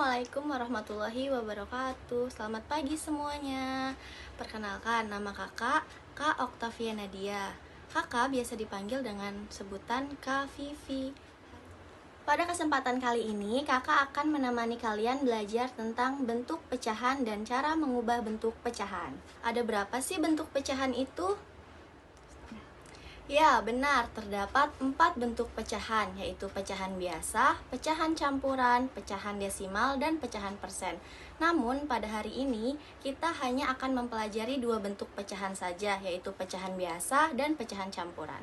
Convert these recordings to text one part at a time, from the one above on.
Assalamualaikum warahmatullahi wabarakatuh. Selamat pagi semuanya. Perkenalkan, nama kakak, Kak Oktavia Nadia. Kakak biasa dipanggil dengan sebutan Kak Vivi. Pada kesempatan kali ini, kakak akan menemani kalian belajar tentang bentuk pecahan dan cara mengubah bentuk pecahan. Ada berapa sih bentuk pecahan itu? Ya, benar, terdapat 4 bentuk pecahan, yaitu pecahan biasa, pecahan campuran, pecahan desimal, dan pecahan persen. Namun, pada hari ini, kita hanya akan mempelajari 2 bentuk pecahan saja, yaitu pecahan biasa dan pecahan campuran.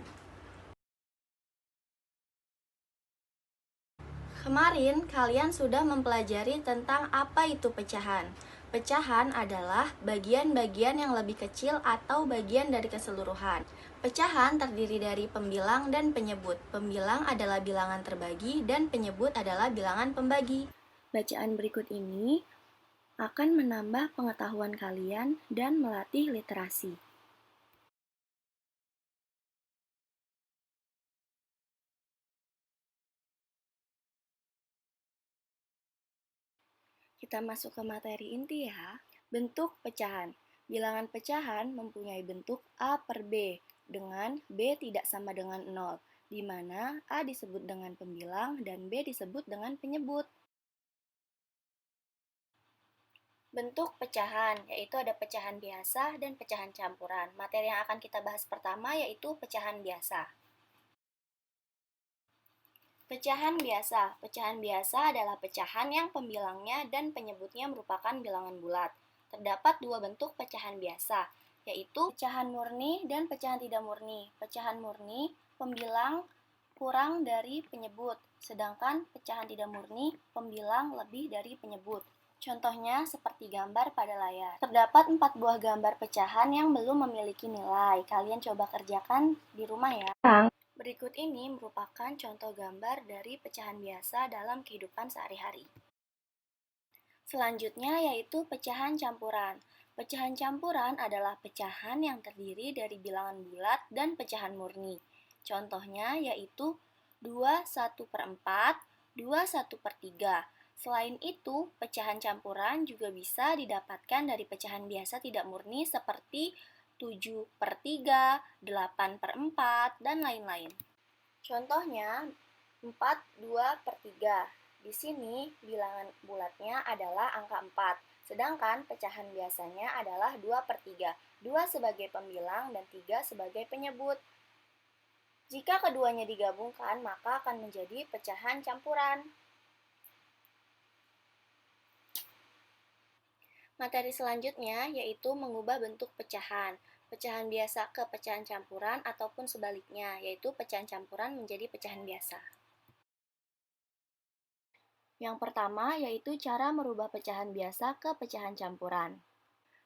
Kemarin, kalian sudah mempelajari tentang apa itu pecahan. Pecahan adalah bagian-bagian yang lebih kecil atau bagian dari keseluruhan. Pecahan terdiri dari pembilang dan penyebut. Pembilang adalah bilangan terbagi dan penyebut adalah bilangan pembagi. Bacaan berikut ini akan menambah pengetahuan kalian dan melatih literasi. Kita masuk ke materi inti ya. Bentuk pecahan. Bilangan pecahan mempunyai bentuk A per B, dengan B tidak sama dengan 0, di mana A disebut dengan pembilang dan B disebut dengan penyebut. Bentuk pecahan, yaitu ada pecahan biasa dan pecahan campuran. Materi yang akan kita bahas pertama yaitu pecahan biasa. Pecahan biasa. Pecahan biasa adalah pecahan yang pembilangnya dan penyebutnya merupakan bilangan bulat. Terdapat 2 bentuk pecahan biasa, yaitu pecahan murni dan pecahan tidak murni. Pecahan murni, pembilang kurang dari penyebut, sedangkan pecahan tidak murni, pembilang lebih dari penyebut. Contohnya seperti gambar pada layar. Terdapat 4 buah gambar pecahan yang belum memiliki nilai. Kalian coba kerjakan di rumah ya. Berikut ini merupakan contoh gambar dari pecahan biasa dalam kehidupan sehari-hari. Selanjutnya yaitu pecahan campuran. Pecahan campuran adalah pecahan yang terdiri dari bilangan bulat dan pecahan murni. Contohnya yaitu 2/1/4, 2/1/3. Selain itu, pecahan campuran juga bisa didapatkan dari pecahan biasa tidak murni seperti 7/3, 8/4, dan lain-lain. Contohnya 4/2/3. Di sini bilangan bulatnya adalah angka 4, sedangkan pecahan biasanya adalah 2/3. 2 sebagai pembilang dan 3 sebagai penyebut. Jika keduanya digabungkan, maka akan menjadi pecahan campuran. Materi selanjutnya yaitu mengubah bentuk pecahan. Pecahan biasa ke pecahan campuran ataupun sebaliknya, yaitu pecahan campuran menjadi pecahan biasa. Yang pertama yaitu cara merubah pecahan biasa ke pecahan campuran.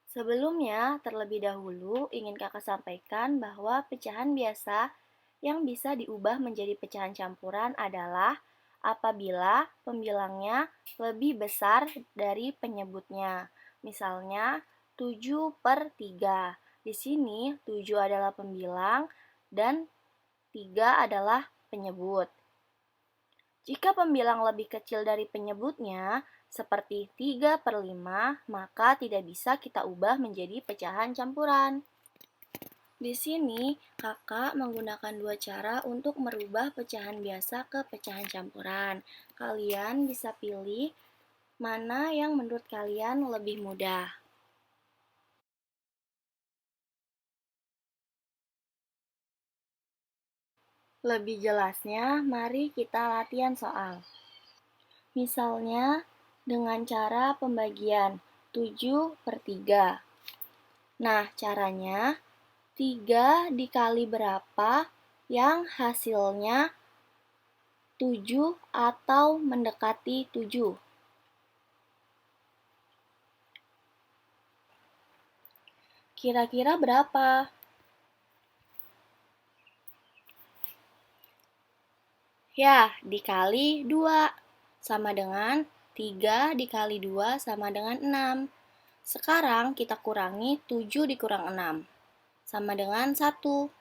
Sebelumnya, terlebih dahulu ingin kakak sampaikan bahwa pecahan biasa yang bisa diubah menjadi pecahan campuran adalah apabila pembilangnya lebih besar dari penyebutnya. Misalnya 7/3. Di sini 7 adalah pembilang dan 3 adalah penyebut. Jika pembilang lebih kecil dari penyebutnya, seperti 3/5, maka tidak bisa kita ubah menjadi pecahan campuran. Di sini, kakak menggunakan 2 cara untuk merubah pecahan biasa ke pecahan campuran. Kalian bisa pilih mana yang menurut kalian lebih mudah. Lebih jelasnya, mari kita latihan soal. Misalnya, dengan cara pembagian 7/3. Nah, caranya 3 dikali berapa yang hasilnya 7 atau mendekati 7. Kira-kira berapa? Ya, dikali 2 sama dengan 3 dikali 2 sama dengan 6. Sekarang kita kurangi 7 dikurang 6 sama dengan 1.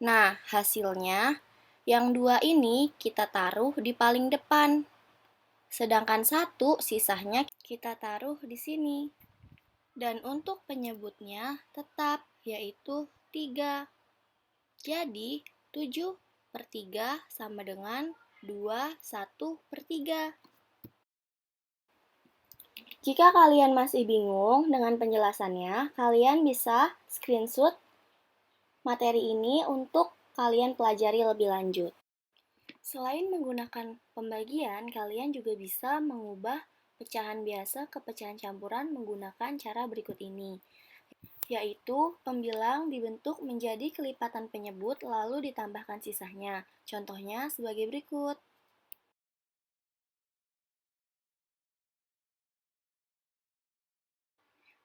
Nah, hasilnya yang 2 ini kita taruh di paling depan. Sedangkan 1 sisanya kita taruh di sini. Dan untuk penyebutnya tetap, yaitu 3. Jadi, 7 per 3 sama dengan 21/3. Jika kalian masih bingung dengan penjelasannya, kalian bisa screenshot materi ini untuk kalian pelajari lebih lanjut. Selain menggunakan pembagian, kalian juga bisa mengubah pecahan biasa ke pecahan campuran menggunakan cara berikut ini, yaitu pembilang dibentuk menjadi kelipatan penyebut lalu ditambahkan sisanya. Contohnya sebagai berikut.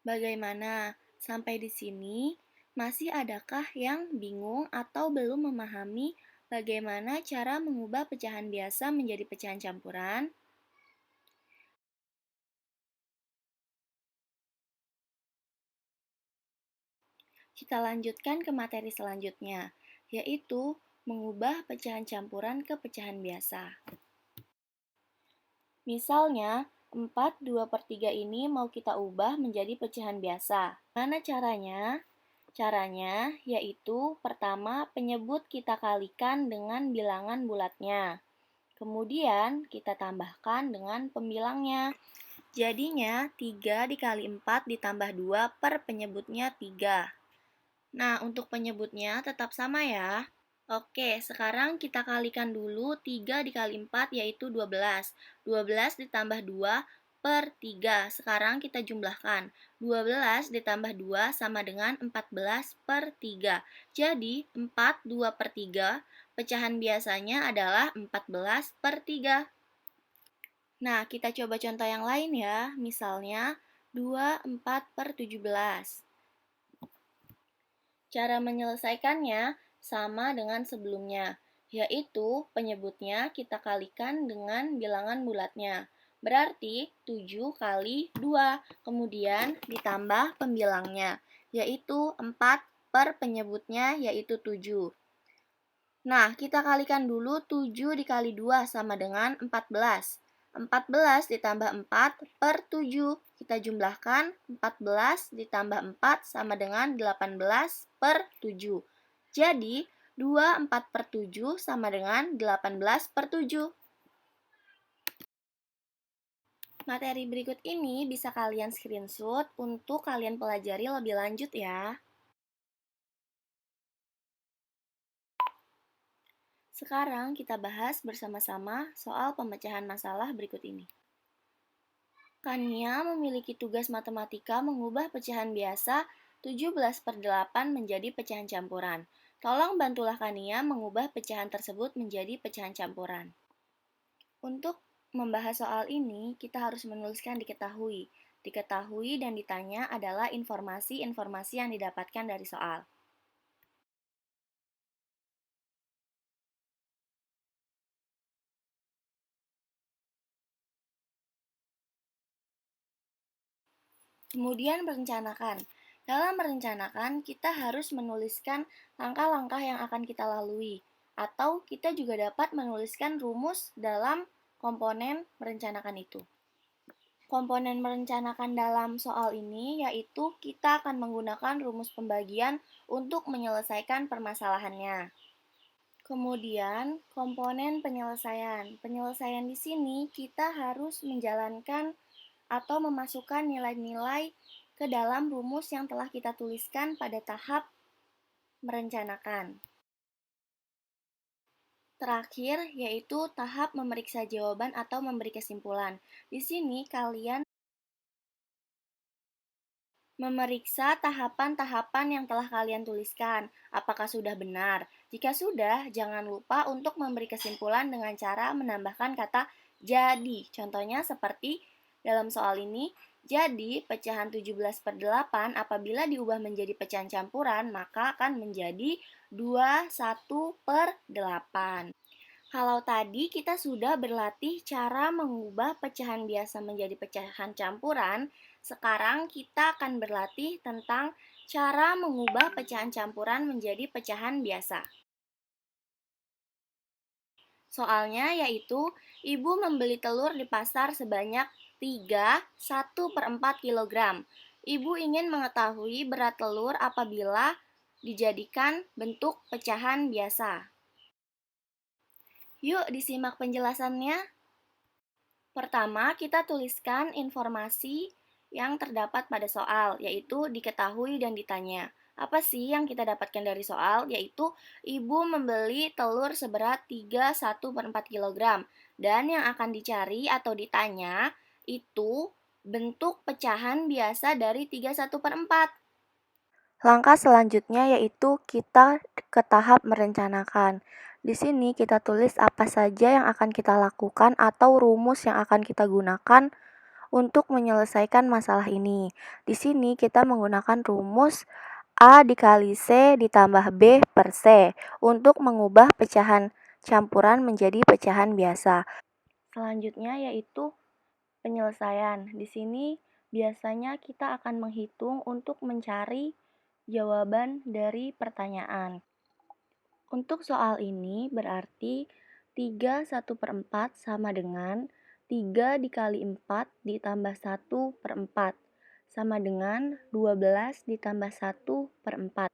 Bagaimana? Sampai di sini, masih adakah yang bingung atau belum memahami bagaimana cara mengubah pecahan biasa menjadi pecahan campuran? Kita lanjutkan ke materi selanjutnya, yaitu mengubah pecahan campuran ke pecahan biasa. Misalnya, 4/2/3 ini mau kita ubah menjadi pecahan biasa. Mana caranya? Caranya yaitu pertama penyebut kita kalikan dengan bilangan bulatnya. Kemudian kita tambahkan dengan pembilangnya. Jadinya 3 dikali 4 ditambah 2 per penyebutnya 3. Nah, untuk penyebutnya tetap sama ya. Oke, sekarang kita kalikan dulu 3 dikali 4 yaitu 12. 12 ditambah 2 per 3. Sekarang kita jumlahkan. 12 ditambah 2 sama dengan 14 per 3. Jadi, 4/2/3 pecahan biasanya adalah 14 per 3. Nah, kita coba contoh yang lain ya. Misalnya, 24/17. Cara menyelesaikannya sama dengan sebelumnya, yaitu penyebutnya kita kalikan dengan bilangan bulatnya. Berarti 7 kali 2, kemudian ditambah pembilangnya, yaitu 4 per penyebutnya, yaitu 7. Nah, kita kalikan dulu 7 dikali 2 sama dengan 14. 14 ditambah 4 per 7. Kita jumlahkan 14 ditambah 4 sama dengan 18 per 7. Jadi, 24/7 sama dengan 18 per 7. Materi berikut ini bisa kalian screenshot untuk kalian pelajari lebih lanjut ya. Sekarang kita bahas bersama-sama soal pemecahan masalah berikut ini. Kania memiliki tugas matematika mengubah pecahan biasa 17/8 menjadi pecahan campuran. Tolong bantulah Kania mengubah pecahan tersebut menjadi pecahan campuran. Untuk membahas soal ini, kita harus menuliskan diketahui. Diketahui dan ditanya adalah informasi-informasi yang didapatkan dari soal. Kemudian merencanakan. Dalam merencanakan, kita harus menuliskan langkah-langkah yang akan kita lalui. Atau kita juga dapat menuliskan rumus dalam komponen merencanakan itu. Komponen merencanakan dalam soal ini yaitu kita akan menggunakan rumus pembagian untuk menyelesaikan permasalahannya. Kemudian, komponen penyelesaian. Penyelesaian di sini kita harus menjalankan atau memasukkan nilai-nilai ke dalam rumus yang telah kita tuliskan pada tahap merencanakan. Terakhir, yaitu tahap memeriksa jawaban atau memberi kesimpulan. Di sini kalian memeriksa tahapan-tahapan yang telah kalian tuliskan. Apakah sudah benar? Jika sudah, jangan lupa untuk memberi kesimpulan dengan cara menambahkan kata jadi. Contohnya seperti dalam soal ini, jadi pecahan 17/8 apabila diubah menjadi pecahan campuran, maka akan menjadi 21/8. Kalau tadi kita sudah berlatih cara mengubah pecahan biasa menjadi pecahan campuran, sekarang kita akan berlatih tentang cara mengubah pecahan campuran menjadi pecahan biasa. Soalnya yaitu ibu membeli telur di pasar sebanyak 1/4 kilogram. Ibu ingin mengetahui berat telur apabila dijadikan bentuk pecahan biasa. Yuk disimak penjelasannya. Pertama, kita tuliskan informasi yang terdapat pada soal, yaitu diketahui dan ditanya. Apa sih yang kita dapatkan dari soal? Yaitu ibu membeli telur seberat 3/1/4 kilogram. Dan yang akan dicari atau ditanya itu bentuk pecahan biasa dari 3/1/4. Langkah selanjutnya yaitu kita ke tahap merencanakan. Di sini kita tulis apa saja yang akan kita lakukan atau rumus yang akan kita gunakan untuk menyelesaikan masalah ini. Di sini kita menggunakan rumus A dikali C ditambah B per C untuk mengubah pecahan campuran menjadi pecahan biasa. Selanjutnya yaitu penyelesaian. Di sini biasanya kita akan menghitung untuk mencari jawaban dari pertanyaan. Untuk soal ini berarti 3/1/4 sama dengan 3 dikali 4 ditambah 1/4 sama dengan 12 ditambah 1/4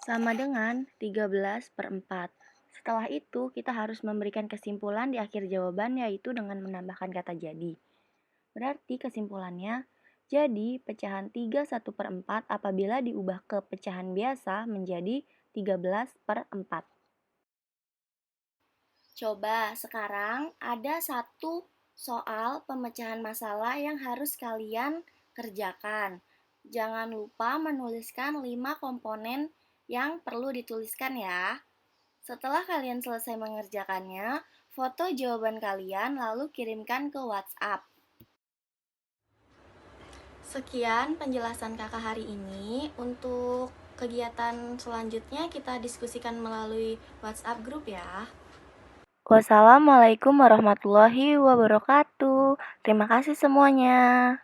sama dengan 13/4. Setelah itu kita harus memberikan kesimpulan di akhir jawaban yaitu dengan menambahkan kata jadi. Berarti kesimpulannya, jadi pecahan 3/1/4 apabila diubah ke pecahan biasa menjadi 13/4. Coba sekarang ada satu soal pemecahan masalah yang harus kalian kerjakan. Jangan lupa menuliskan 5 komponen yang perlu dituliskan ya. Setelah kalian selesai mengerjakannya, foto jawaban kalian lalu kirimkan ke WhatsApp. Sekian penjelasan kakak hari ini. Untuk kegiatan selanjutnya kita diskusikan melalui WhatsApp grup ya. Wassalamualaikum warahmatullahi wabarakatuh. Terima kasih semuanya.